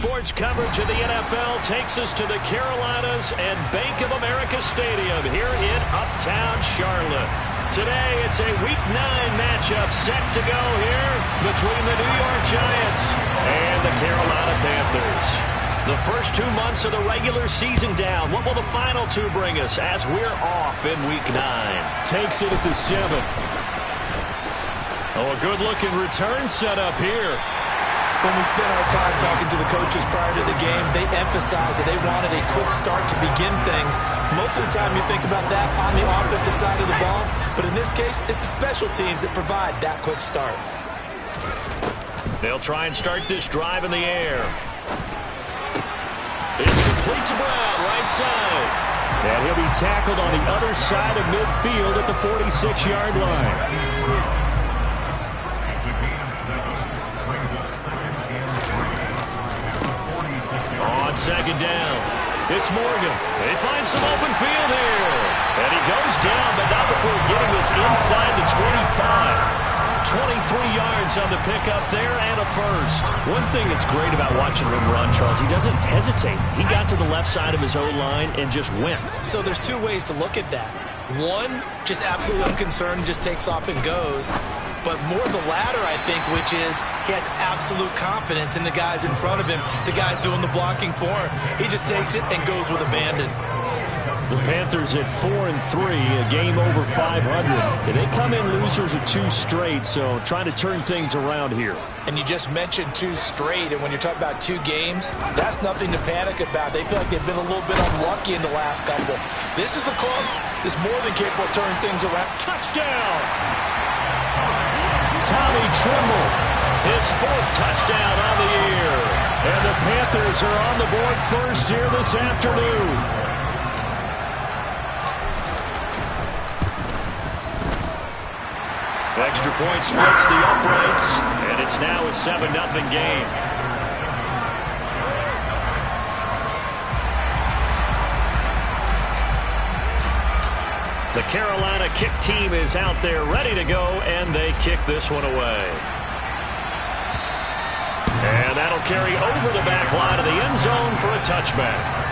sports coverage of the NFL takes us to the Carolinas and Bank of America Stadium here in Uptown Charlotte. Today, it's a Week 9 matchup set to go here between the New York Giants and the Carolina Panthers. The first 2 months of the regular season down. What will the final two bring us as we're off in Week 9? Takes it at the 7. Oh, a good-looking return set up here. When we spent our time talking to the coaches prior to the game, they emphasized that they wanted a quick start to begin things. Most of the time you think about that on the offensive side of the ball, but in this case, it's the special teams that provide that quick start. They'll try and start this drive in the air. It's complete to Brown, right side. And he'll be tackled on the other side of midfield at the 46-yard line. On second down, it's Morgan. They find some open field here. And he goes down, but not before getting this inside the 25. 23 yards on the pickup there and a first. One thing that's great about watching him run, Charles, he doesn't hesitate. He got to the left side of his O-line and just went. So there's two ways to look at that. One, just absolutely unconcerned, just takes off and goes. But more the latter, I think, which is he has absolute confidence in the guys in front of him, the guys doing the blocking for him. He just takes it and goes with abandon. The Panthers at 4-3, a game over 500. And they come in losers of 2 straight, so trying to turn things around here. And you just mentioned 2 straight, and when you're talking about 2 games, that's nothing to panic about. They feel like they've been a little bit unlucky in the last couple. This is a club that's more than capable of turning things around. Touchdown! Tommy Tremble, his 4th touchdown on the year. And the Panthers are on the board first here this afternoon. Extra point splits the uprights, and it's now a 7-0 game. The Carolina kick team is out there ready to go, and they kick this one away. And that'll carry over the back line of the end zone for a touchback.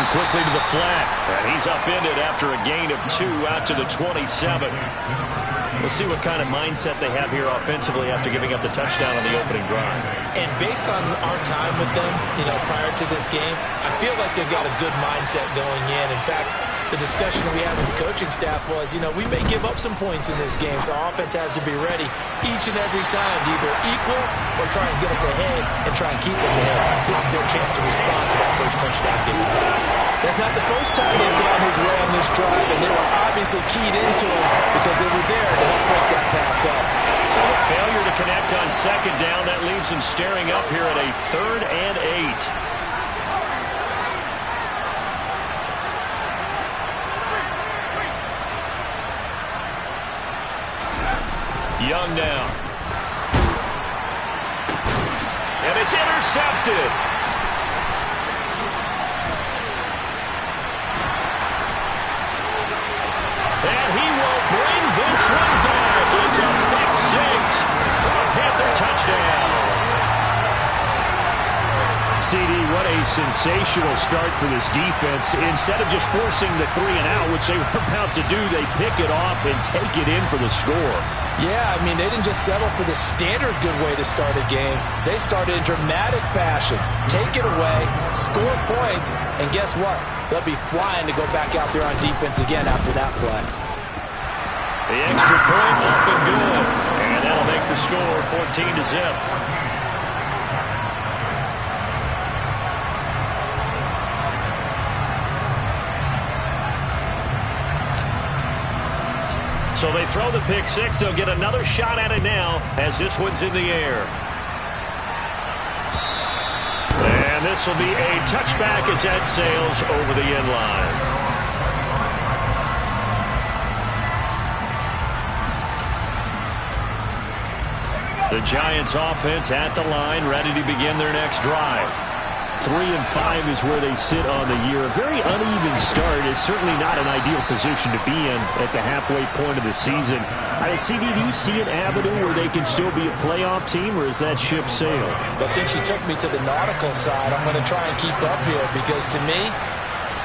Quickly to the flat, and he's upended after a gain of 2 out to the 27. We'll see what kind of mindset they have here offensively after giving up the touchdown on the opening drive. And based on our time with them, prior to this game, I feel like they've got a good mindset going in. In fact, the discussion that we had with the coaching staff was, we may give up some points in this game, so our offense has to be ready each and every time to either equal or try and get us ahead and try and keep us ahead. This is their chance to respond to that first touchdown given up. That's not the first time they've gone his way on this drive, and they were obviously keyed into him because they were there to help break that pass up. So a failure to connect on second down, that leaves them staring up here at a 3rd and 8. Young now. And it's intercepted. And he will bring this one back. It's a pick 6 for a Panther touchdown. CD, what a sensational start for this defense. Instead of just forcing the 3 and out, which they were about to do, they pick it off and take it in for the score. Yeah, they didn't just settle for the standard good way to start a game. They started in dramatic fashion. Take it away, score points, and guess what? They'll be flying to go back out there on defense again after that play. The extra point up and good. And that'll make the score 14-0. So they throw the pick 6. They'll get another shot at it now as this one's in the air. And this will be a touchback as that sails over the end line. The Giants offense at the line, ready to begin their next drive. 3-5 is where they sit on the year. A very uneven start is certainly not an ideal position to be in at the halfway point of the season. CD, do you see an avenue where they can still be a playoff team, or is that ship sailed? Well, since you took me to the nautical side, I'm going to try and keep up here because to me,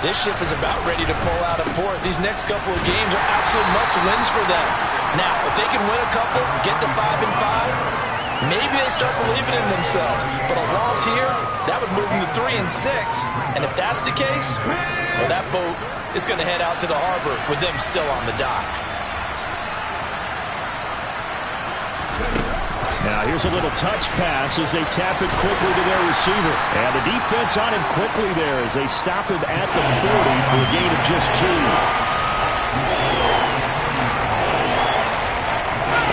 this ship is about ready to pull out of port. These next couple of games are absolute must-wins for them. Now, if they can win a couple, get to 5-5, maybe they start believing in themselves. But a loss here, that would move them to 3-6. And if that's the case, well, that boat is going to head out to the harbor with them still on the dock. Now here's a little touch pass as they tap it quickly to their receiver. And the defense on him quickly there as they stop him at the 40 for a gain of just 2.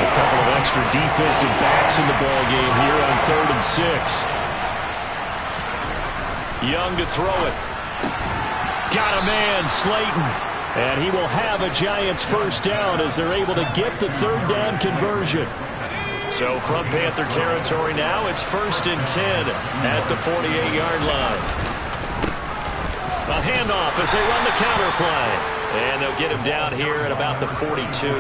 A couple of extra defensive backs in the ball game here on 3rd and 6. Young to throw it. Got a man, Slayton. And he will have a Giants first down as they're able to get the 3rd down conversion. So from Panther territory now, it's 1st and 10 at the 48-yard line. A handoff as they run the counter play. And they'll get him down here at about the 42.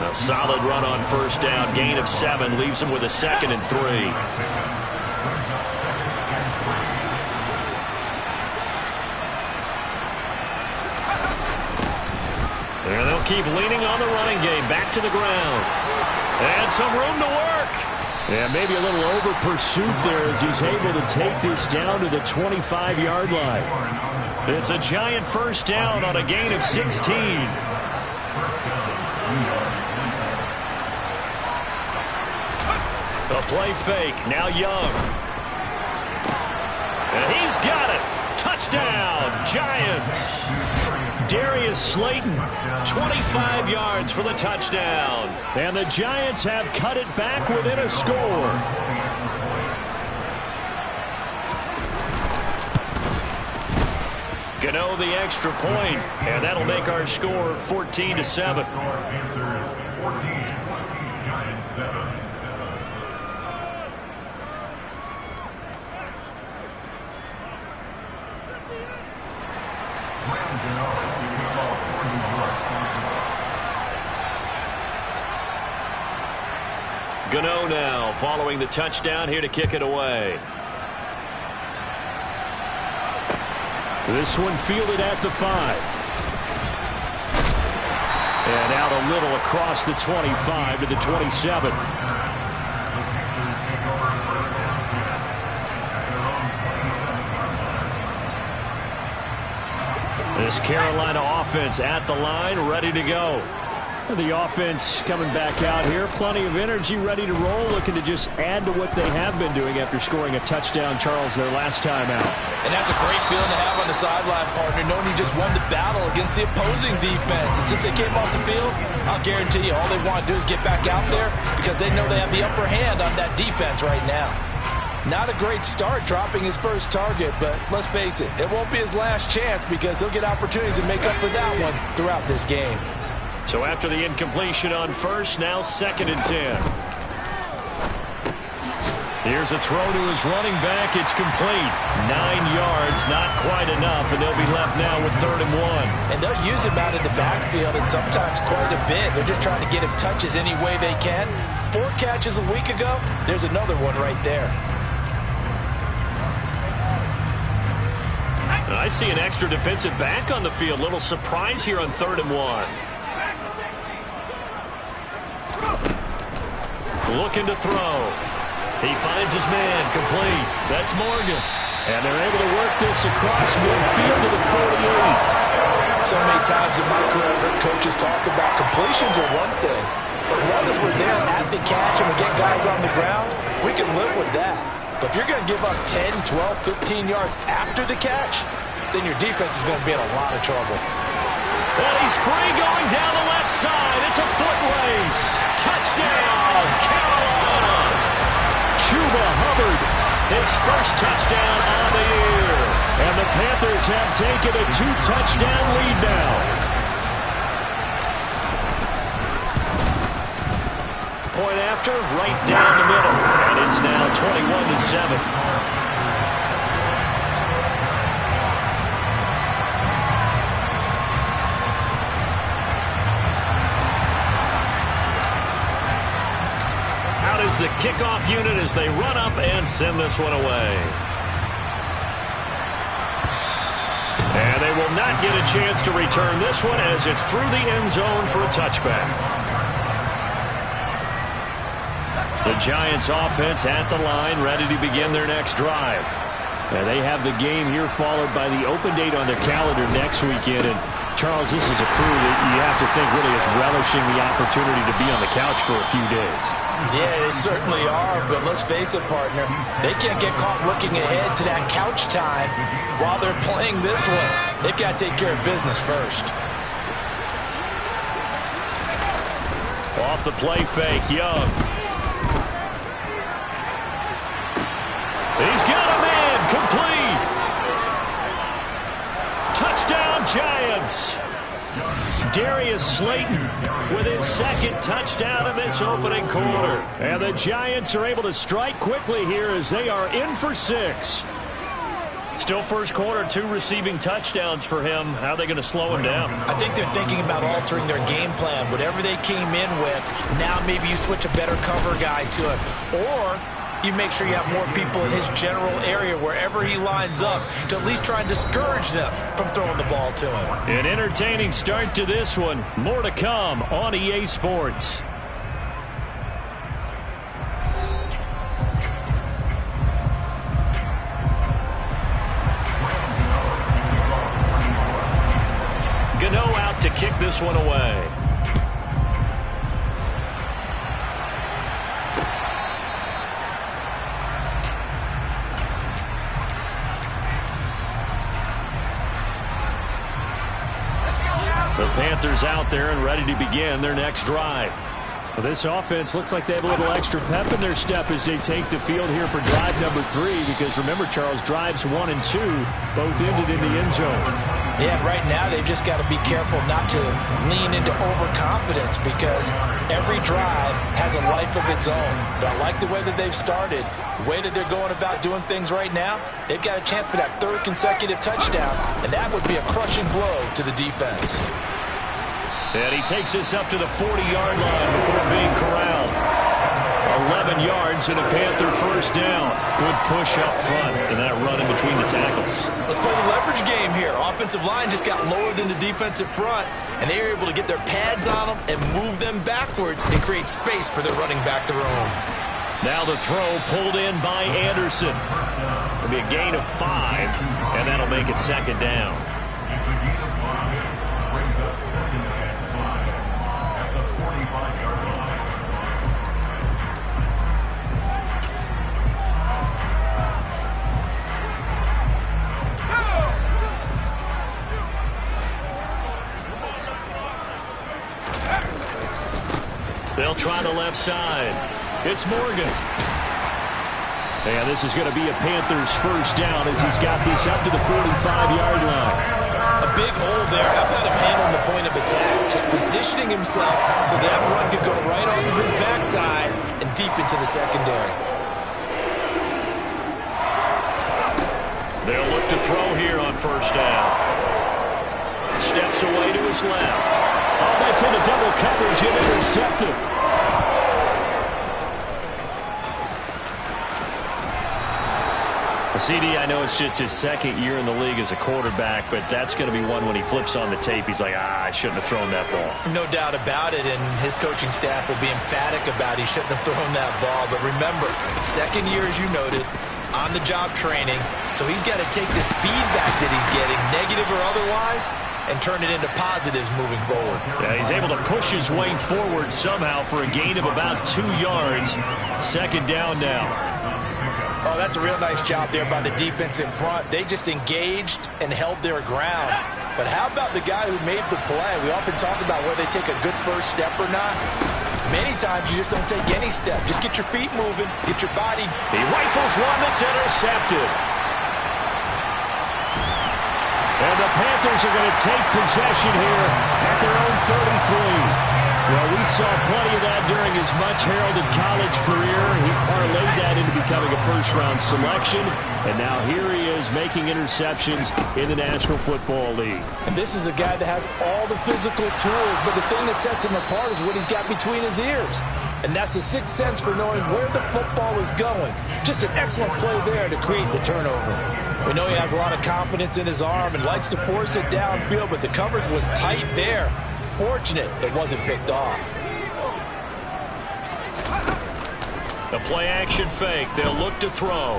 A solid run on 1st down. Gain of 7 leaves him with a 2nd and 3. And they'll keep leaning on the running game. Back to the ground. And some room to work. And maybe a little over pursuit there as he's able to take this down to the 25-yard line. It's a Giant first down on a gain of 16. A play fake. Now Young. And he's got it. Touchdown, Giants. Darius Slayton, 25 yards for the touchdown. And the Giants have cut it back within a score. Gano the extra point, and that'll make our score 14-7. Gano now following the touchdown here to kick it away. This one fielded at the 5. And out a little across the 25 to the 27. This Carolina offense at the line, ready to go. The offense coming back out here. Plenty of energy, ready to roll, looking to just add to what they have been doing after scoring a touchdown, Charles, their last time out. And that's a great feeling to have on the sideline, partner, knowing you just won the battle against the opposing defense. And since they came off the field, I'll guarantee you all they want to do is get back out there because they know they have the upper hand on that defense right now. Not a great start dropping his first target, but let's face it, it won't be his last chance because he'll get opportunities to make up for that one throughout this game. So after the incompletion on first, now 2nd and 10. Here's a throw to his running back. It's complete. 9 yards, not quite enough, and they'll be left now with 3rd and 1. And they'll use him out in the backfield and sometimes quite a bit. They're just trying to get him touches any way they can. 4 catches a week ago. There's another one right there. I see an extra defensive back on the field. Little surprise here on 3rd and 1. Looking to throw. He finds his man, complete. That's Morgan. And they're able to work this across midfield to the 48. So many times in my career, I've heard coaches talk about completions are one thing. As long as we're there at the catch and we get guys on the ground, we can live with that. But if you're going to give up 10, 12, 15 yards after the catch, then your defense is going to be in a lot of trouble. And he's free going down the left side. It's a foot race. Touchdown, Carolina. Chuba Hubbard, his first touchdown on the year. And the Panthers have taken a 2-touchdown lead now. point after, right down the middle. And it's now 21-7. Is the kickoff unit as they run up and send this one away. And they will not get a chance to return this one as it's through the end zone for a touchback. The Giants offense at the line, ready to begin their next drive. And they have the game here followed by the open date on their calendar next weekend. And Charles, this is a crew that you have to think really is relishing the opportunity to be on the couch for a few days. Yeah, they certainly are, but let's face it, partner. They can't get caught looking ahead to that couch time while they're playing this one. They've got to take care of business first. Off the play fake, Young. He's got a man, complete. Touchdown, Giants. Darius Slayton with his second touchdown in this opening quarter. And the Giants are able to strike quickly here as they are in for 6. Still first quarter, 2 receiving touchdowns for him. How are they going to slow him down? I think they're thinking about altering their game plan. Whatever they came in with, now maybe you switch a better cover guy to it. Or you make sure you have more people in his general area wherever he lines up to at least try and discourage them from throwing the ball to him. An entertaining start to this one. More to come on EA Sports. Gano out to kick this one away. The Panthers out there and ready to begin their next drive. Well, this offense looks like they have a little extra pep in their step as they take the field here for drive number 3, because remember, Charles, drives 1 and 2 both ended in the end zone. Yeah, right now they've just got to be careful not to lean into overconfidence, because every drive has a life of its own. But I like the way that they've started, the way that they're going about doing things right now. They've got a chance for that 3rd consecutive touchdown, and that would be a crushing blow to the defense. And he takes us up to the 40-yard line before being corralled. 11 yards and a Panther first down. Good push up front and that run in between the tackles. Let's play the leverage game here. Offensive line just got lower than the defensive front, and they were able to get their pads on them and move them backwards and create space for their running back to roam. Now the throw pulled in by Anderson. It'll be a gain of 5, and that'll make it 2nd down. They'll try the left side. It's Morgan. And this is going to be a Panthers first down as he's got this up to the 45-yard line. A big hole there. How about him handling the point of attack? Just positioning himself so that run could go right off of his backside and deep into the secondary. They'll look to throw here on first down. Steps away to his left. Oh, that's into double coverage and intercepted. CD, I know it's just his 2nd year in the league as a quarterback, but that's going to be one when he flips on the tape. He's like, I shouldn't have thrown that ball. No doubt about it, and his coaching staff will be emphatic about he shouldn't have thrown that ball. But remember, 2nd year, as you noted, on-the-job training, so he's got to take this feedback that he's getting, negative or otherwise, and turn it into positives moving forward. Yeah, he's able to push his way forward somehow for a gain of about 2 yards. 2nd down now. Oh, that's a real nice job there by the defense in front. They just engaged and held their ground. But how about the guy who made the play? We often talk about whether they take a good first step or not. Many times you just don't take any step. Just get your feet moving, get your body. He rifles one that's intercepted. And the Panthers are going to take possession here at their own 33. Well, we saw plenty of that during his much-heralded college career. He parlayed that into becoming a first-round selection, and now here he is making interceptions in the National Football League. And this is a guy that has all the physical tools, but the thing that sets him apart is what he's got between his ears. And that's the sixth sense for knowing where the football is going. Just an excellent play there to create the turnover. We know he has a lot of confidence in his arm and likes to force it downfield, but the coverage was tight there. Fortunate it wasn't picked off. The play-action fake. They'll look to throw.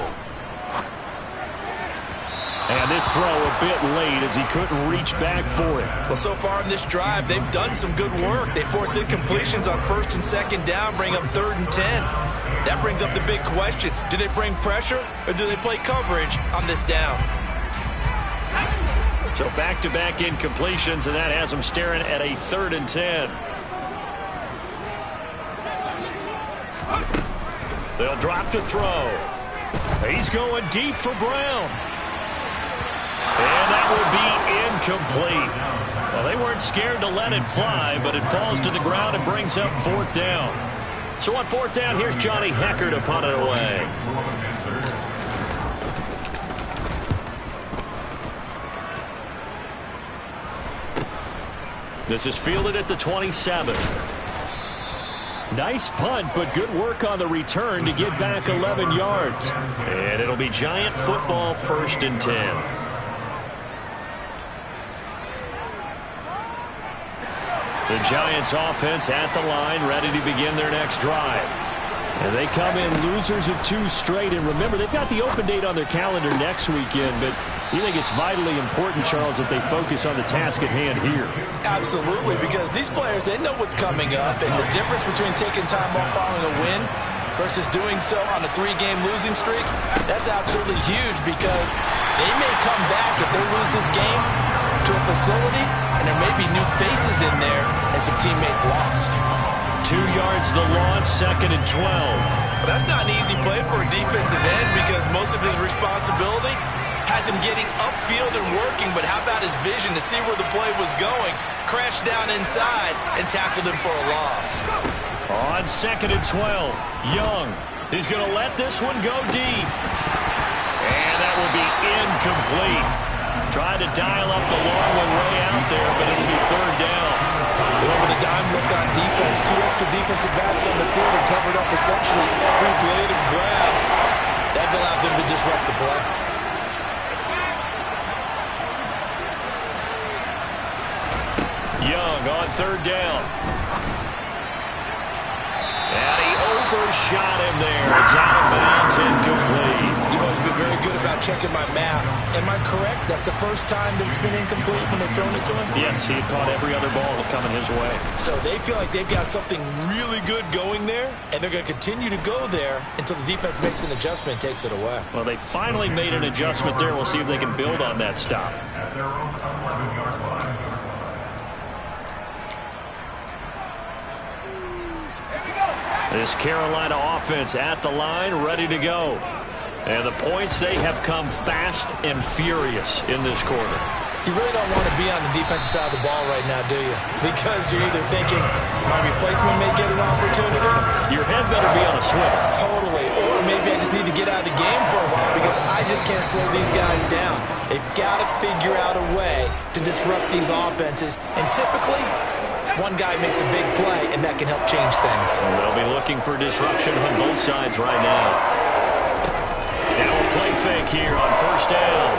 And this throw a bit late as he couldn't reach back for it. Well, so far in this drive, they've done some good work. They force incompletions on first and second down, bring up 3rd and 10. That brings up the big question. Do they bring pressure or do they play coverage on this down? So back-to-back incompletions, and that has them staring at a 3rd and 10. They'll drop to throw. He's going deep for Brown. And that will be incomplete. Well, they weren't scared to let it fly, but it falls to the ground and brings up 4th down. So on 4th down, here's Johnny Hecker to punt it away. This is fielded at the 27. Nice punt, but good work on the return to get back 11 yards. And it'll be Giant football, 1st and 10. The Giants offense at the line, ready to begin their next drive. And they come in losers of 2 straight. And remember, they've got the open date on their calendar next weekend, but you think it's vitally important, Charles, that they focus on the task at hand here? Absolutely, because these players, they know what's coming up, and the difference between taking time off following a win versus doing so on a 3-game losing streak, that's absolutely huge because they may come back if they lose this game to a facility, and there may be new faces in there and some teammates lost. 2 yards the loss, 2nd and 12. Well, that's not an easy play for a defensive end because most of his responsibility has him getting upfield and working, but how about his vision to see where the play was going, crashed down inside, and tackled him for a loss. On 2nd and 12, Young is going to let this one go deep. And that will be incomplete. Tried to dial up the long one way out there, but it'll be 3rd down. With a dime look on defense, 2 extra defensive backs on the field and covered up essentially every blade of grass. That allowed them to disrupt the play. Young on 3rd down. And he overshot him there. It's out of bounds, incomplete. You've always been very good about checking my math. Am I correct? That's the first time that it's been incomplete when they've thrown it to him? Yes, he had caught every other ball coming his way. So they feel like they've got something really good going there, and they're going to continue to go there until the defense makes an adjustment and takes it away. Well, they finally made an adjustment there. We'll see if they can build on that stop. This Carolina offense at the line, ready to go. And the points, they have come fast and furious in this quarter. You really don't want to be on the defensive side of the ball right now, do you? Because you're either thinking, my replacement may get an opportunity. Your head better be on a swivel. Totally. Or maybe I just need to get out of the game for a while because I just can't slow these guys down. They've got to figure out a way to disrupt these offenses. And typically, one guy makes a big play, and that can help change things. So they'll be looking for disruption on both sides right now. Now a play fake here on 1st down.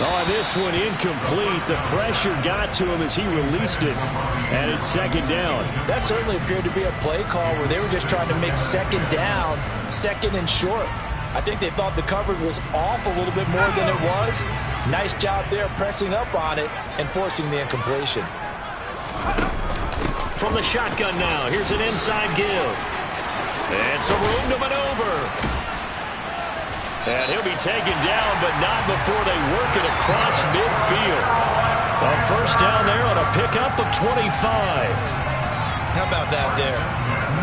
Oh, this one incomplete. The pressure got to him as he released it. And it's 2nd down. That certainly appeared to be a play call where they were just trying to make 2nd down, 2nd and short. I think they thought the coverage was off a little bit more than it was. Nice job there pressing up on it and forcing the incompletion. From the shotgun now, here's an inside give. And some room to maneuver. And he'll be taken down, but not before they work it across midfield. A 1st down there on a pickup of 25. How about that there?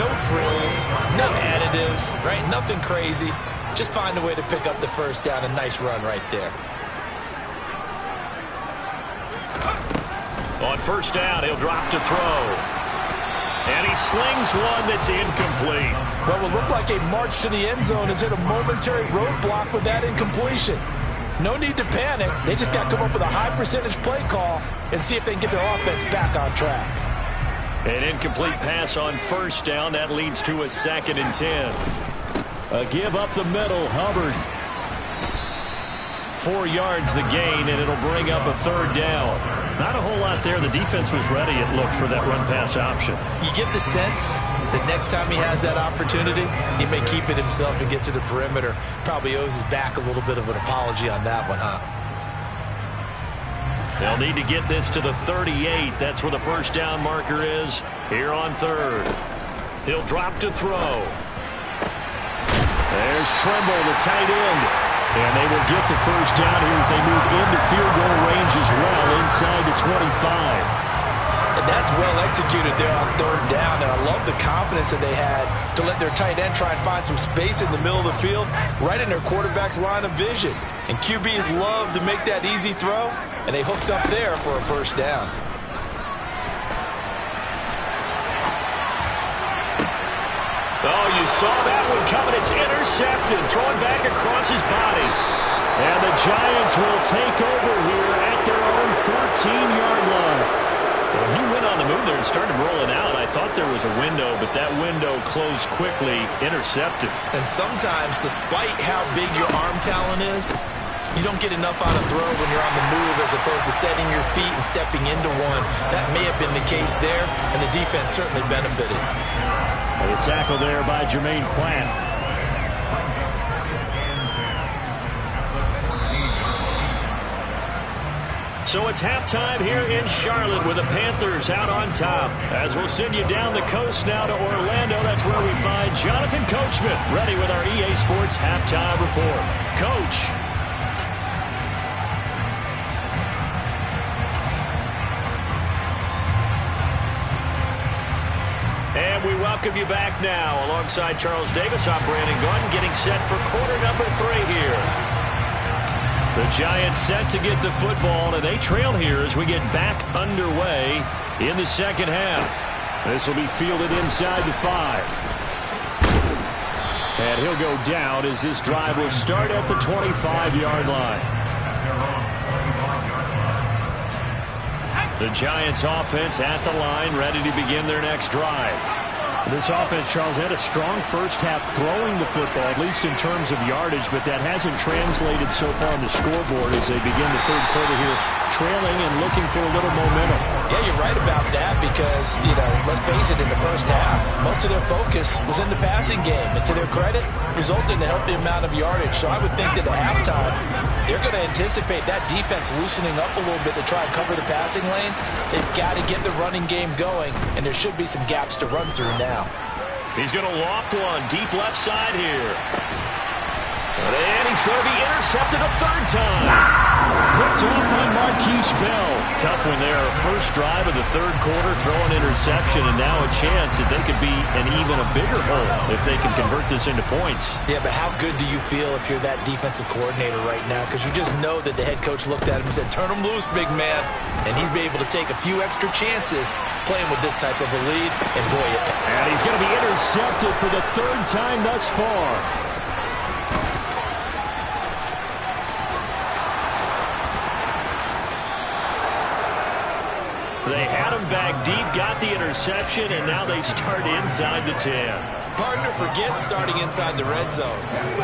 No frills, no additives, right? Nothing crazy. Just find a way to pick up the 1st down. A nice run right there. On first down, he'll drop to throw. And he slings one that's incomplete. Well, what looked like a march to the end zone has hit a momentary roadblock with that incompletion. No need to panic. They just got to come up with a high percentage play call and see if they can get their offense back on track. An incomplete pass on first down. That leads to a 2nd and 10. A give up the middle. Hubbard. 4 yards the gain, and it'll bring up a 3rd down. Not a whole lot there. The defense was ready, it looked, for that run-pass option. You get the sense that next time he has that opportunity, he may keep it himself and get to the perimeter. Probably owes his back a little bit of an apology on that one, huh? They'll need to get this to the 38. That's where the first down marker is here on 3rd. He'll drop to throw. There's Trimble, the tight end. And they will get the first down here as they move into field goal range as well, inside the 25. And that's well executed there on 3rd down, and I love the confidence that they had to let their tight end try and find some space in the middle of the field, right in their quarterback's line of vision. And QBs love to make that easy throw, and they hooked up there for a first down. Oh, you saw that one coming. It's intercepted. Thrown back across his body. And the Giants will take over here at their own 14-yard line. Well, he went on the move there and started rolling out. I thought there was a window, but that window closed quickly. Intercepted. And sometimes, despite how big your arm talent is, you don't get enough on a throw when you're on the move as opposed to setting your feet and stepping into one. That may have been the case there, and the defense certainly benefited. The tackle there by Jermaine Plant. So it's halftime here in Charlotte with the Panthers out on top. As we'll send you down the coast now to Orlando, that's where we find Jonathan Coachman, ready with our EA Sports Halftime Report. Coach. And we welcome you back now. Alongside Charles Davis, I'm Brandon Gordon, getting set for quarter number 3 here. The Giants set to get the football, and they trail here as we get back underway in the second half. This will be fielded inside the 5. And he'll go down as this drive will start at the 25-yard line. The Giants offense at the line, ready to begin their next drive. This offense, Charles, had a strong first half throwing the football, at least in terms of yardage, but that hasn't translated so far on the scoreboard as they begin the third quarter here, trailing and looking for a little momentum. Yeah, you're right about that because, let's face it, in the first half, most of their focus was in the passing game. And to their credit, resulted in a healthy amount of yardage. So I would think that at halftime, they're going to anticipate that defense loosening up a little bit to try and cover the passing lanes. They've got to get the running game going, and there should be some gaps to run through now. He's going to loft one deep left side here. And he's going to be intercepted a 3rd time. Picked up by Marquise Bell. Tough one there. First drive of the 3rd quarter, throwing interception, and now a chance that they could be in even a bigger hole if they can convert this into points. Yeah, but how good do you feel if you're that defensive coordinator right now? Because you just know that the head coach looked at him and said, turn him loose, big man. And he'd be able to take a few extra chances playing with this type of a lead. And boy, and he's going to be intercepted for the 3rd time thus far. They had him back deep, got the interception, and now they start inside the 10. Partner forgets starting inside the red zone.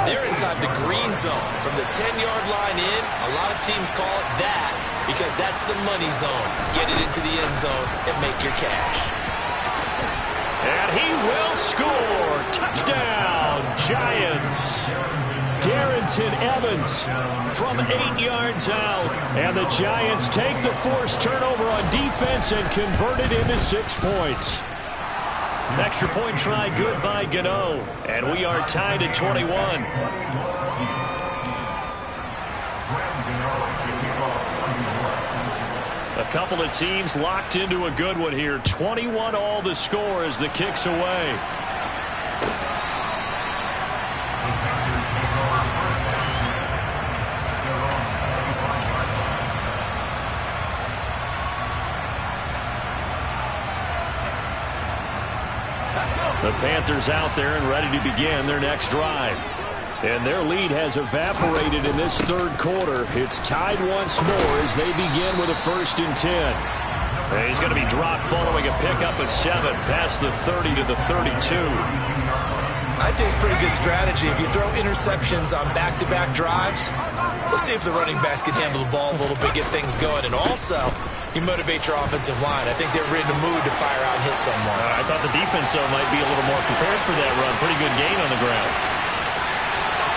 They're inside the green zone. From the 10-yard line in, a lot of teams call it that because that's the money zone. Get it into the end zone and make your cash. And he will score. Touchdown, Giants. Darrington Evans from 8 yards out. And the Giants take the forced turnover on defense and convert it into 6 points. Extra point try good by Gano. And we are tied at 21. A couple of teams locked into a good one here. 21 all the score as the kick's away. The Panthers out there and ready to begin their next drive. And their lead has evaporated in this third quarter. It's tied once more as they begin with a 1st and 10. And he's going to be dropped following a pickup of 7 past the 30 to the 32. I'd say it's a pretty good strategy. If you throw interceptions on back-to-back drives, let's see if the running backs can handle the ball a little bit, get things going. And also, you motivate your offensive line. I think they're in the mood to fire out and hit someone. I thought the defense, though, might be a little more prepared for that run. Pretty good gain on the ground.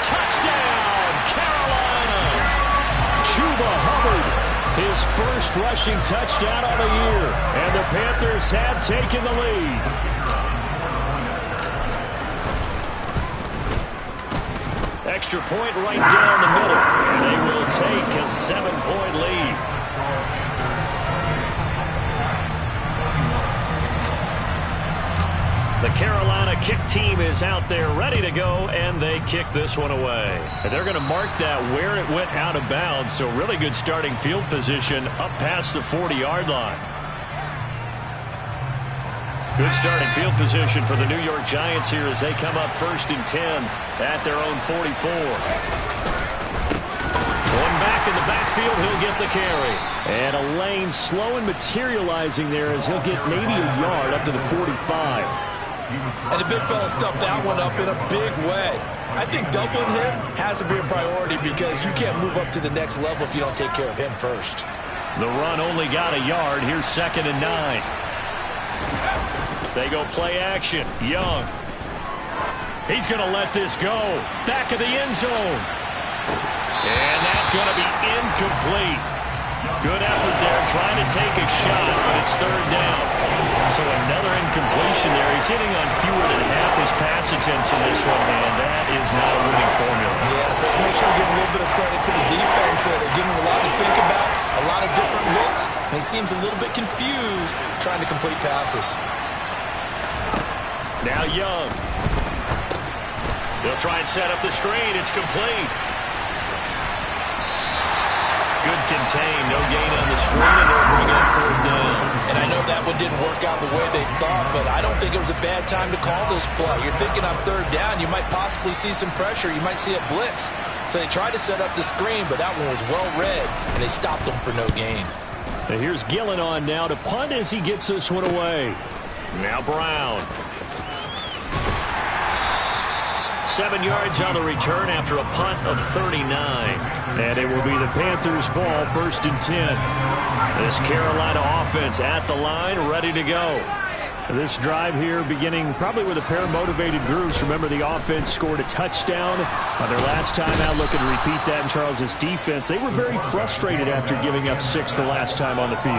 Touchdown, Carolina! Chuba Hubbard, his first rushing touchdown on the year. And the Panthers have taken the lead. Extra point right down the middle. And they will take a 7-point lead. The Carolina kick team is out there ready to go, and they kick this one away. And they're going to mark that where it went out of bounds, so really good starting field position up past the 40-yard line. Good starting field position for the New York Giants here as they come up 1st and 10 at their own 44. Going back in the backfield, he'll get the carry. And Elaine slow and materializing there as he'll get maybe a yard up to the 45. And the big fella stuffed that one up in a big way. I think doubling him has to be a priority because you can't move up to the next level if you don't take care of him first. The run only got a yard. Here's 2nd and 9. They go play action. Young. He's going to let this go. Back of the end zone. And that's going to be incomplete. Good effort there, trying to take a shot, but it's 3rd down. So another incompletion there. He's hitting on fewer than half his pass attempts in this one, and that is not a winning formula. Yes, let's make sure we give a little bit of credit to the defense here. They're giving him a lot to think about, a lot of different looks, and he seems a little bit confused trying to complete passes. Now Young. They'll try and set up the screen. It's complete. Good contain, no gain on the screen, and they'll bring up 4th down. And I know that one didn't work out the way they thought, but I don't think it was a bad time to call this play. You're thinking on 3rd down, you might possibly see some pressure. You might see a blitz. So they tried to set up the screen, but that one was well read, and they stopped them for no gain. And here's Gillen on now to punt as he gets this one away. Now Brown. 7 yards on the return after a punt of 39. And it will be the Panthers' ball, 1st and 10. This Carolina offense at the line, ready to go. This drive here beginning probably with a pair of motivated groups. Remember, the offense scored a touchdown on their last time out. Looking to repeat that in Charles's defense. They were very frustrated after giving up 6 the last time on the field.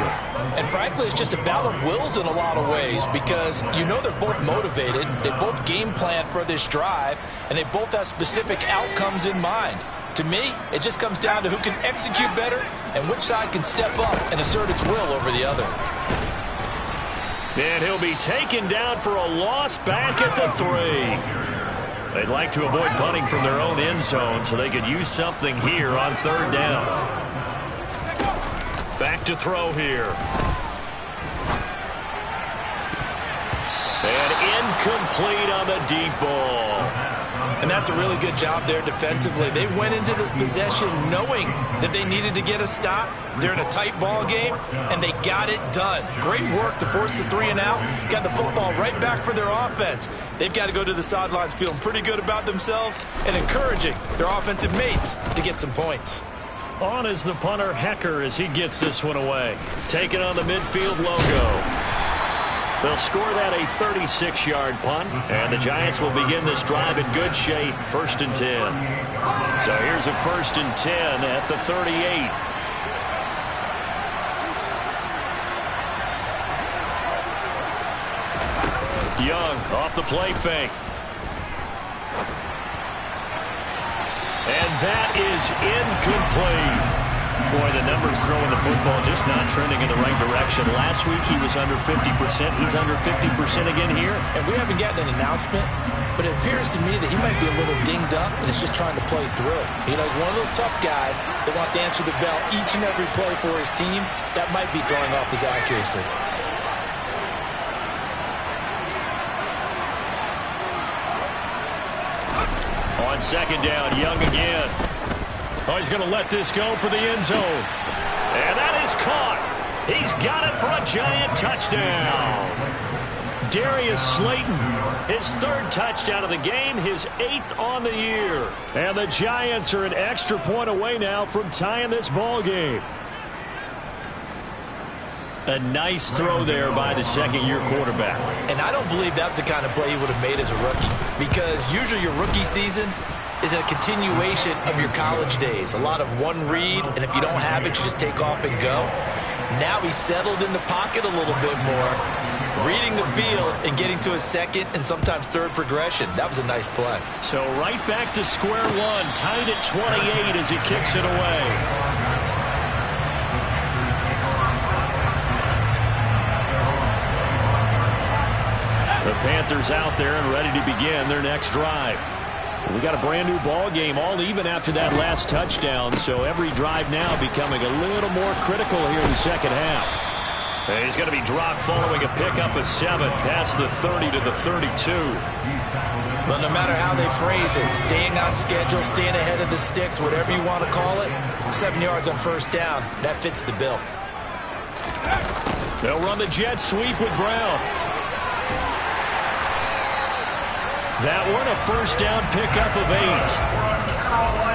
And frankly, it's just a battle of wills in a lot of ways because you know they're both motivated. They both game plan for this drive, and they both have specific outcomes in mind. To me, it just comes down to who can execute better and which side can step up and assert its will over the other. And he'll be taken down for a loss back at the 3. They'd like to avoid punting from their own end zone so they could use something here on 3rd down. Back to throw here. And incomplete on the deep ball. And that's a really good job there defensively. They went into this possession knowing that they needed to get a stop. They're in a tight ball game, and they got it done. Great work to force the 3 and out. Got the football right back for their offense. They've got to go to the sidelines feeling pretty good about themselves and encouraging their offensive mates to get some points. On is the punter, Hecker, as he gets this one away. Taking on the midfield logo. They'll score that a 36-yard punt, and the Giants will begin this drive in good shape, 1st and 10. So here's a 1st and 10 at the 38. Young off the play fake. And that is incomplete. Boy, the numbers throwing the football just not trending in the right direction. Last week he was under 50%. He's under 50% again here. And we haven't gotten an announcement, but it appears to me that he might be a little dinged up and is just trying to play through. You know, he's one of those tough guys that wants to answer the bell each and every play for his team. That might be throwing off his accuracy. second down, Young again. Oh, he's going to let this go for the end zone. And that is caught. He's got it for a Giant touchdown. Darius Slayton, his third touchdown of the game, his 8th on the year. And the Giants are an extra point away now from tying this ball game. A nice throw there by the second-year quarterback. And I don't believe that was the kind of play he would have made as a rookie, because usually your rookie season is a continuation of your college days. A lot of one read, and if you don't have it, you just take off and go. Now he's settled in the pocket a little bit more, reading the field and getting to a second and sometimes third progression. That was a nice play. So right back to square one, tied at 28 as he kicks it away. The Panthers out there and ready to begin their next drive. We got a brand new ball game, all even after that last touchdown, so every drive now becoming a little more critical here in the second half. And he's going to be dropped following a pickup of 7 past the 30 to the 32. Well, no matter how they phrase it, staying on schedule, staying ahead of the sticks, whatever you want to call it, 7 yards on first down, that fits the bill. They'll run the jet sweep with Brown. That one, a first down pickup of 8.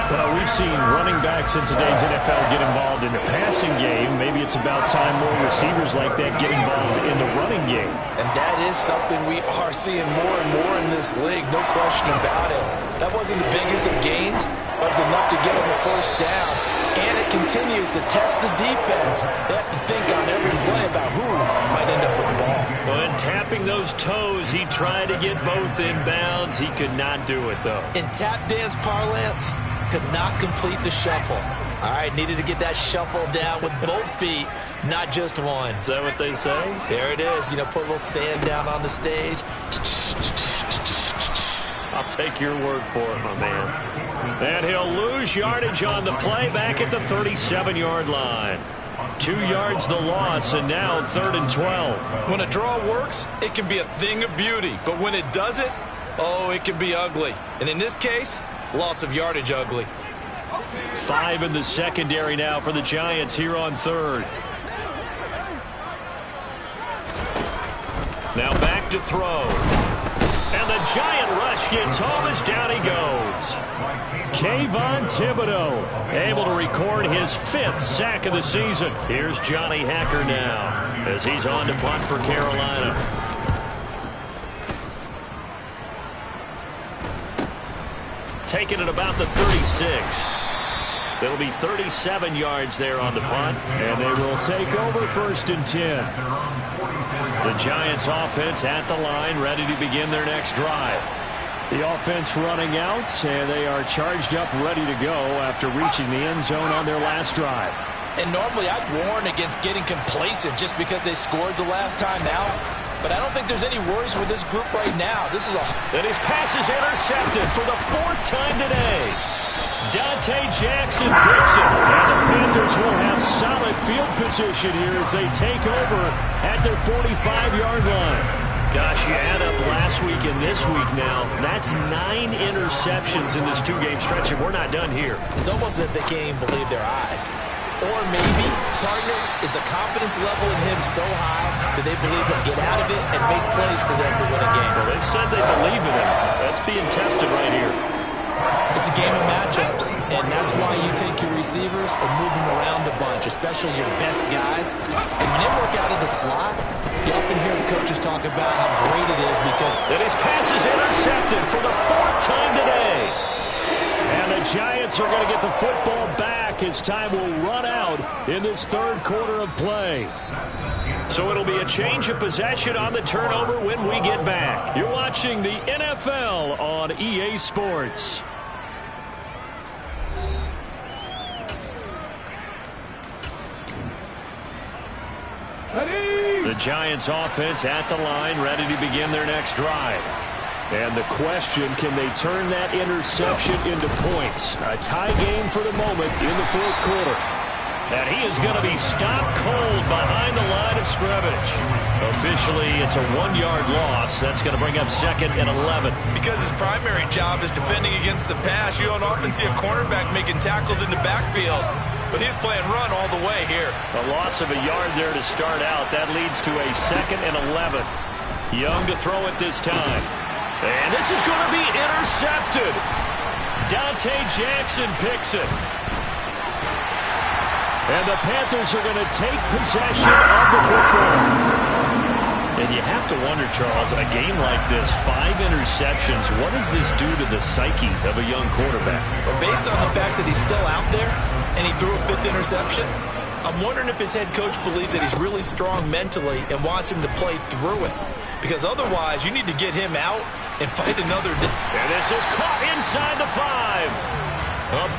Well, we've seen running backs in today's NFL get involved in the passing game. Maybe it's about time more receivers like that get involved in the running game. And that is something we are seeing more and more in this league, no question about it. That wasn't the biggest of gains, but it was enough to get them the first down. And it continues to test the defense. They have to think on every play about who might end up with the ball. When tapping those toes, he tried to get both inbounds. He could not do it, though. In tap dance parlance, could not complete the shuffle. All right, needed to get that shuffle down with both feet, not just one. Is that what they say? There it is. You know, put a little sand down on the stage. I'll take your word for it, my man. And he'll lose yardage on the play back at the 37-yard line. 2 yards the loss, and now 3rd and 12. When a draw works, it can be a thing of beauty. But when it doesn't, oh, it can be ugly. And in this case, loss of yardage ugly. 5 in the secondary now for the Giants here on 3rd. Now back to throw. And the Giant rush gets home as down he goes. Kayvon Thibodeau able to record his 5th sack of the season. Here's Johnny Hacker now as he's on to punt for Carolina. Taking it about the 36. It'll be 37 yards there on the punt, and they will take over 1st and 10. The Giants offense at the line, ready to begin their next drive. The offense running out, and they are charged up, ready to go after reaching the end zone on their last drive. And normally I'd warn against getting complacent just because they scored the last time out. But I don't think there's any worries with this group right now. And his pass is intercepted for the 4th time today. Dante Jackson picks it, and the Panthers will have solid field position here as they take over at their 45-yard line. Gosh, you add up last week and this week now, that's 9 interceptions in this 2-game stretch, and we're not done here. It's almost as if they can't even believe their eyes. Or maybe, partner, is the confidence level in him so high that they believe he'll get out of it and make plays for them to win a game. Well, they've said they believe in him. That's being tested right here. It's a game of matchups, and that's why you take your receivers and move them around a bunch, especially your best guys. And when they work out of the slot, you often hear the coaches talk about how great it is because... And his pass is intercepted for the 4th time today. And the Giants are going to get the football back as time will run out in this 3rd quarter of play. So it'll be a change of possession on the turnover when we get back. You're watching the NFL on EA Sports. The Giants offense at the line, ready to begin their next drive. And the question, can they turn that interception into points? A tie game for the moment in the 4th quarter. And he is going to be stopped cold behind the line of scrimmage. Officially, it's a 1-yard loss. That's going to bring up 2nd and 11. Because his primary job is defending against the pass, you don't often see a cornerback making tackles in the backfield. But he's playing run all the way here. A loss of a yard there to start out. That leads to a 2nd and 11. Young to throw it this time. And this is going to be intercepted. Dante Jackson picks it. And the Panthers are going to take possession of the football. And you have to wonder, Charles, a game like this, 5 interceptions, what does this do to the psyche of a young quarterback? Well, based on the fact that he's still out there and he threw a 5th interception, I'm wondering if his head coach believes that he's really strong mentally and wants him to play through it. Because otherwise, you need to get him out and fight another day. And this is caught inside the 5. Up.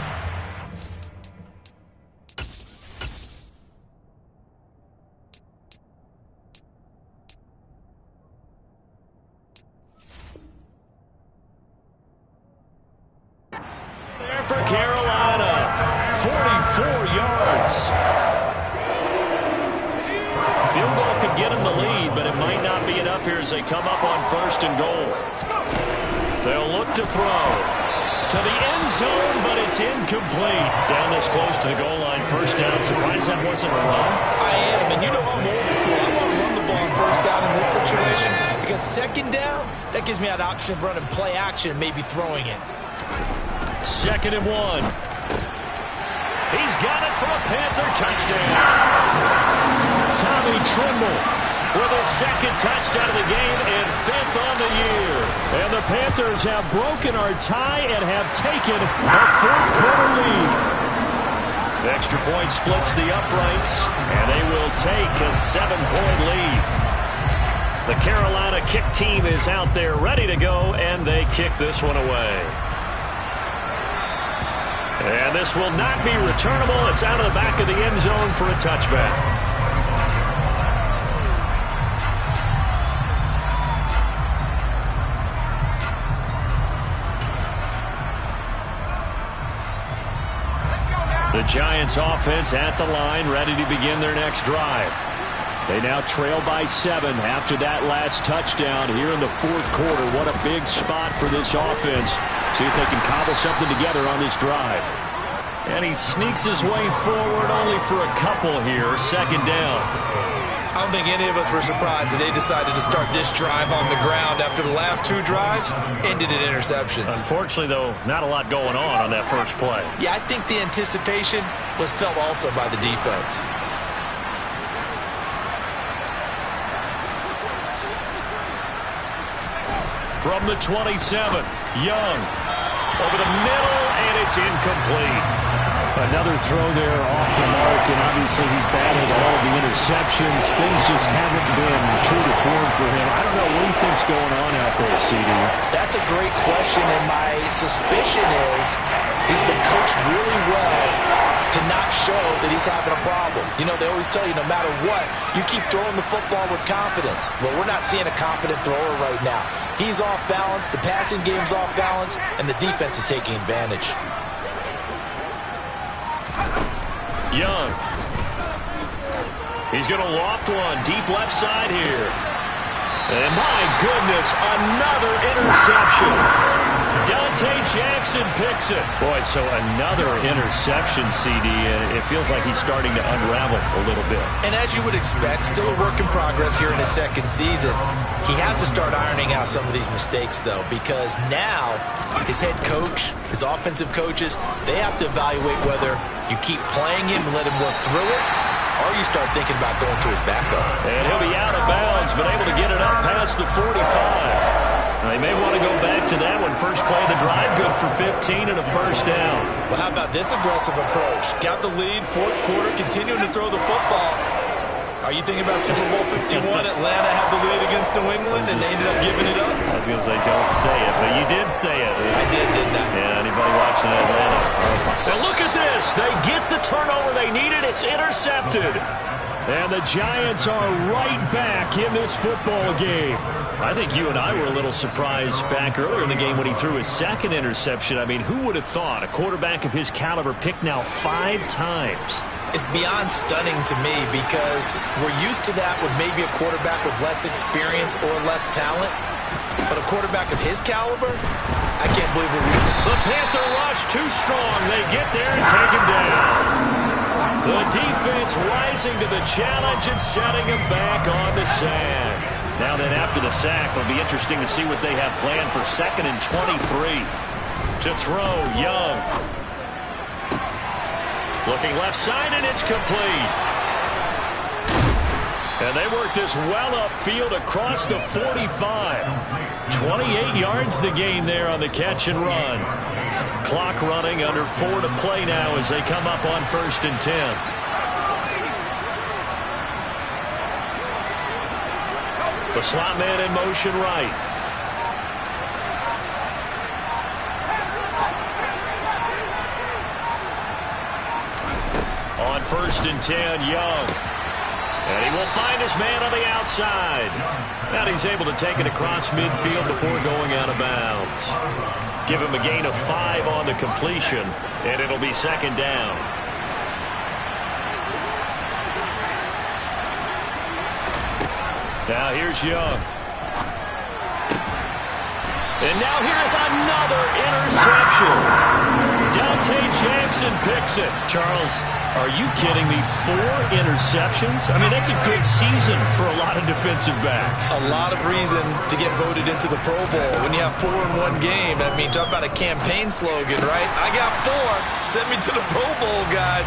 There for Carolina. 44 yards. Field goal could get him the lead, but it might not be enough here as they come up on 1st and goal. They'll look to throw to the end zone, but it's incomplete. Down this close to the goal line, 1st down. Surprised that wasn't a run? I am, and you know I'm old school. I want to run the ball on 1st down in this situation because 2nd down, that gives me an option of running play action and maybe throwing it. 2nd and 1. He's got it for a Panther touchdown. Tommy Tremble with his 2nd touchdown of the game and 5th on the year. And the Panthers have broken our tie and have taken a 4th quarter lead. The extra point splits the uprights, and they will take a 7-point lead. The Carolina kick team is out there ready to go, and they kick this one away. And this will not be returnable. It's out of the back of the end zone for a touchback. The Giants offense at the line, ready to begin their next drive. They now trail by 7 after that last touchdown here in the 4th quarter. What a big spot for this offense. See if they can cobble something together on this drive. And he sneaks his way forward only for a couple here. 2nd down. I don't think any of us were surprised that they decided to start this drive on the ground after the last 2 drives ended in interceptions. Unfortunately, though, not a lot going on that first play. Yeah, I think the anticipation was felt also by the defense. From the 27, Young over the middle, and it's incomplete. Another throw there off the mark, and obviously he's battled all of the interceptions. Things just haven't been true to form for him. I don't know what he thinks going on out there, CD. That's a great question, and my suspicion is he's been coached really well to not show that he's having a problem. You know, they always tell you no matter what, you keep throwing the football with confidence. Well, we're not seeing a confident thrower right now. He's off balance, the passing game's off balance, and the defense is taking advantage. Young. He's going to loft one deep left side here. And my goodness, another interception. Dante Jackson picks it. Boy, so another interception, CD. And it feels like he's starting to unravel a little bit. And as you would expect, still a work in progress here in his 2nd season. He has to start ironing out some of these mistakes, though, because now his head coach, his offensive coaches, they have to evaluate whether you keep playing him and let him work through it, or you start thinking about going to his backup. And he'll be out of bounds, but able to get it up past the 45. They may want to go back to that one. First play of the drive, good for 15 and a 1st down. Well, how about this aggressive approach? Got the lead, 4th quarter, continuing to throw the football. Are you thinking about Super Bowl 51? Atlanta had the lead against New England, and they ended up giving it up? I was going to say, don't say it, but you did say it. I did, didn't I? Yeah, anybody watching Atlanta? And look at this. They get the turnover they needed. It's intercepted. And the Giants are right back in this football game. I think you and I were a little surprised back earlier in the game when he threw his second interception. I mean, who would have thought a quarterback of his caliber picked now 5 times? It's beyond stunning to me because we're used to that with maybe a quarterback with less experience or less talent. But a quarterback of his caliber, I can't believe we're used to. The Panther rush too strong. They get there and take him down. The defense rising to the challenge and setting him back on the sand. Now then, after the sack, it'll be interesting to see what they have planned for 2nd and 23. To throw, Young. Looking left side, and it's complete. And they work this well upfield across the 45. 28 yards the gain there on the catch and run. Clock running, under 4 to play now as they come up on 1st and 10. The slot man in motion right. On 1st and 10, Young. And he will find his man on the outside. And he's able to take it across midfield before going out of bounds. Give him a gain of 5 on the completion, and it'll be 2nd down. Now here's Young. And now here's another interception. Dante Jackson picks it. Charles, are you kidding me? 4 interceptions? I mean, that's a good season for a lot of defensive backs. A lot of reason to get voted into the Pro Bowl. When you have 4 in one game, I mean, talk about a campaign slogan, right? I got 4. Send me to the Pro Bowl, guys.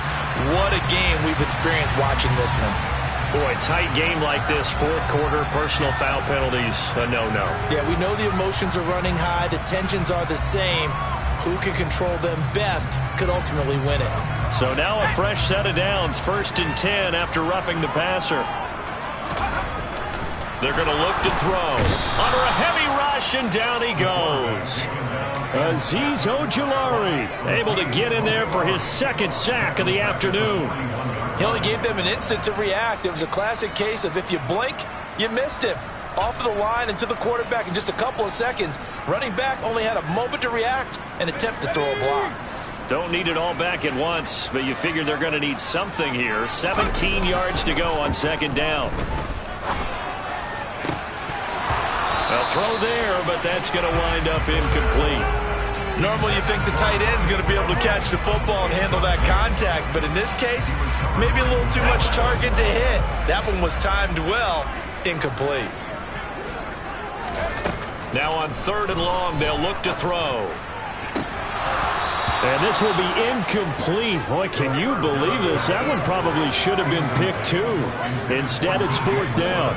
What a game we've experienced watching this one. Boy, tight game like this, 4th quarter, personal foul penalties, a no-no. Yeah, we know the emotions are running high. The tensions are the same. Who can control them best could ultimately win it. So now a fresh set of downs, 1st and 10 after roughing the passer. They're going to look to throw. Under a heavy rush, and down he goes. Azeez Ojulari able to get in there for his 2nd sack of the afternoon. He only gave them an instant to react. It was a classic case of if you blink, you missed him. Off of the line and to the quarterback in just a couple of seconds. Running back only had a moment to react and attempt to throw a block. Don't need it all back at once, but you figure they're going to need something here. 17 yards to go on 2nd down. A throw there, but that's going to wind up incomplete. Normally you think the tight end's going to be able to catch the football and handle that contact, but in this case, maybe a little too much target to hit. That one was timed well, incomplete. Now on 3rd and long, they'll look to throw. And this will be incomplete. Boy, can you believe this? That one probably should have been picked too. Instead, it's 4th down.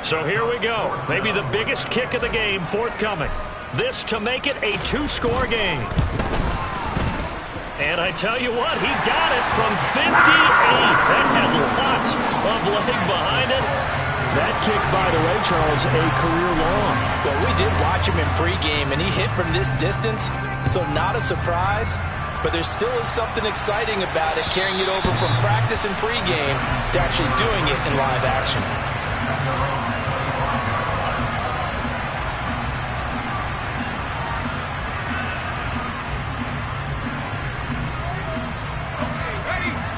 So here we go. Maybe the biggest kick of the game forthcoming. This to make it a 2-score game. And I tell you what, he got it from 58. That had lots of leg behind it. That kick, by the way, Charles, a career long. Well, we did watch him in pregame, and he hit from this distance, so not a surprise. But there still is something exciting about it, carrying it over from practice and pregame to actually doing it in live action.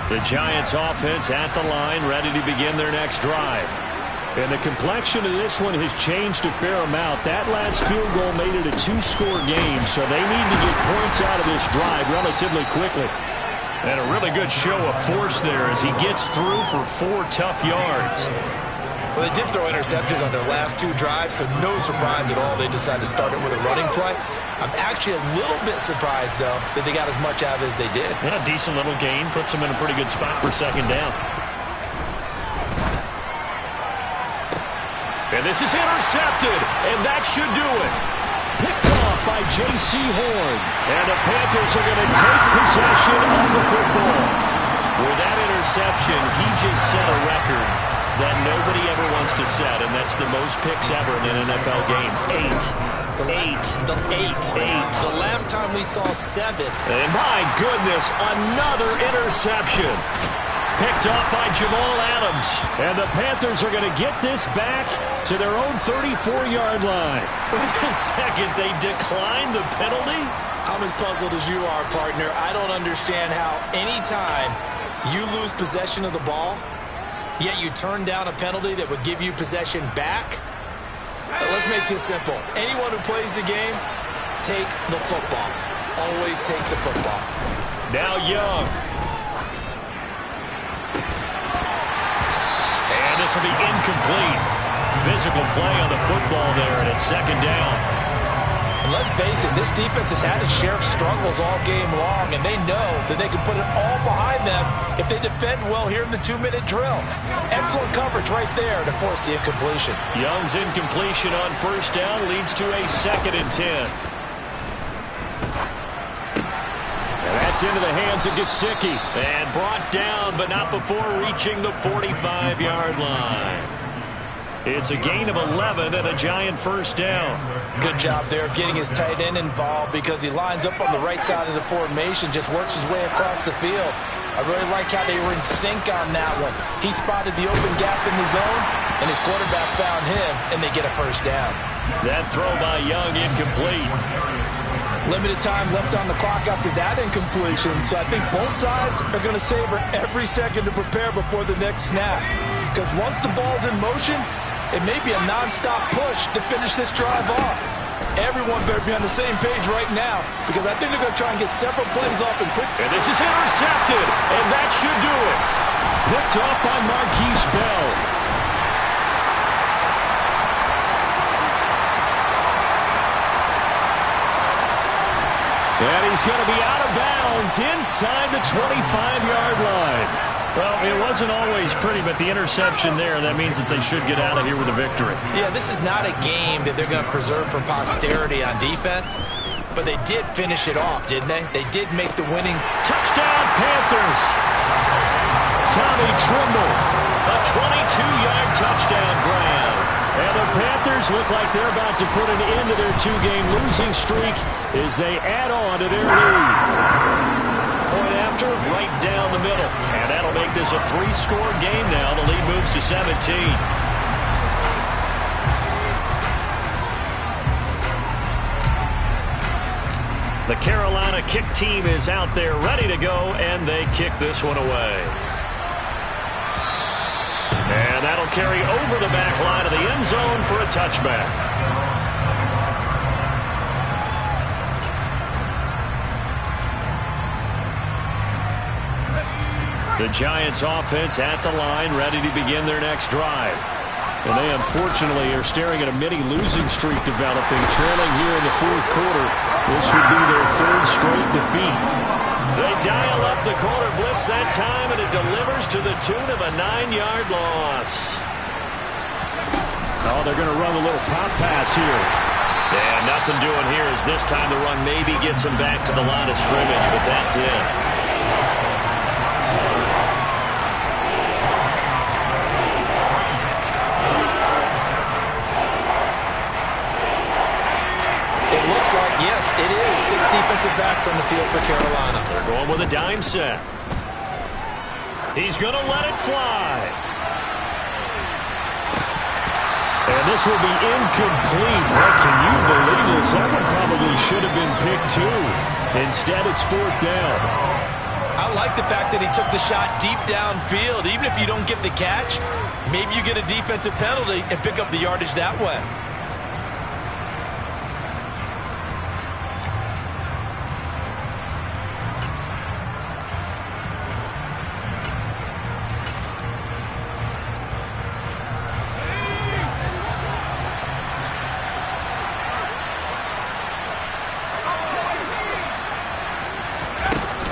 The Giants offense at the line, ready to begin their next drive. And the complexion of this one has changed a fair amount. That last field goal made it a 2-score game, so they need to get points out of this drive relatively quickly. And a really good show of force there as he gets through for 4 tough yards. Well, they did throw interceptions on their last 2 drives, so no surprise at all they decided to start it with a running play. I'm actually a little bit surprised, though, that they got as much out of it as they did. Yeah, decent little gain. Puts them in a pretty good spot for 2nd down. And this is intercepted, and that should do it. Picked off by J.C. Horn. And the Panthers are going to take possession of the football. With that interception, he just set a record that nobody ever wants to set, and that's the most picks ever in an NFL game. 8. The last time we saw 7. And my goodness, another interception. Picked off by Jamal Adams. And the Panthers are going to get this back to their own 34-yard line. Wait a second, they declined the penalty? I'm as puzzled as you are, partner. I don't understand how anytime you lose possession of the ball, yet you turn down a penalty that would give you possession back. Let's make this simple. Anyone who plays the game, take the football. Always take the football. Now Young. And this will be incomplete. Physical play on the football there, and it's second down. And let's face it, this defense has had its share of struggles all game long, and they know that they can put it all behind them if they defend well here in the 2-minute drill. Excellent coverage right there to force the incompletion. Young's incompletion on first down leads to a 2nd and 10. And that's into the hands of Gesicki. And brought down, but not before reaching the 45-yard line. It's a gain of 11 and a Giant first down. Good job there of getting his tight end involved because he lines up on the right side of the formation, just works his way across the field. I really like how they were in sync on that one. He spotted the open gap in the zone, and his quarterback found him, and they get a first down. That throw by Young incomplete. Limited time left on the clock after that incompletion, so I think both sides are going to savor every second to prepare before the next snap. Because once the ball's in motion, it may be a non-stop push to finish this drive off. Everyone better be on the same page right now because I think they're going to try and get several plays off and quick. And this is intercepted, and that should do it. Picked off by Marquise Bell. And he's going to be out of bounds inside the 25-yard line. Well, it wasn't always pretty, but the interception there, that means that they should get out of here with a victory. Yeah, this is not a game that they're going to preserve for posterity on defense, but they did finish it off, didn't they? They did make the winning touchdown, Panthers. Tommy Tremble, a 22-yard touchdown grab. And the Panthers look like they're about to put an end to their 2-game losing streak as they add on to their lead. Point after, right down the middle. And that'll make this a 3-score game now. The lead moves to 17. The Carolina kick team is out there ready to go, and they kick this one away. And that'll carry over the back line of the end zone for a touchback. The Giants offense at the line, ready to begin their next drive. And they unfortunately are staring at a mini losing streak developing, trailing here in the 4th quarter. This would be their 3rd straight defeat. They dial up the corner blitz that time, and it delivers to the tune of a 9-yard loss. Oh, they're going to run a little pop pass here. Yeah, nothing doing here as this time the run maybe gets them back to the line of scrimmage, but that's it. Looks like, yes, it is 6 defensive backs on the field for Carolina. They're going with a dime set. He's going to let it fly. And this will be incomplete. Well, can you believe this? That one probably should have been picked too. Instead, it's 4th down. I like the fact that he took the shot deep downfield. Even if you don't get the catch, maybe you get a defensive penalty and pick up the yardage that way.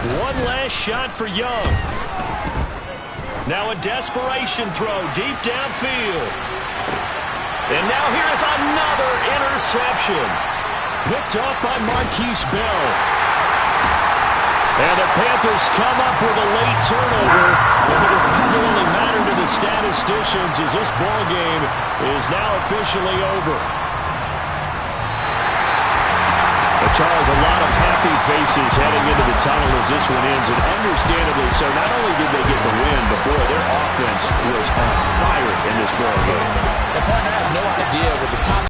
One last shot for Young. Now a desperation throw deep downfield. And now here is another interception. Picked off by Marquise Bell. And the Panthers come up with a late turnover. But it will probably only matter to the statisticians as this ball game is now officially over. But Charles, a lot of happy happy faces heading into the tunnel as this one ends, and understandably so. Not only did they get the win, but boy, their offense was on fire in this ball game. The partner, I have no idea with the top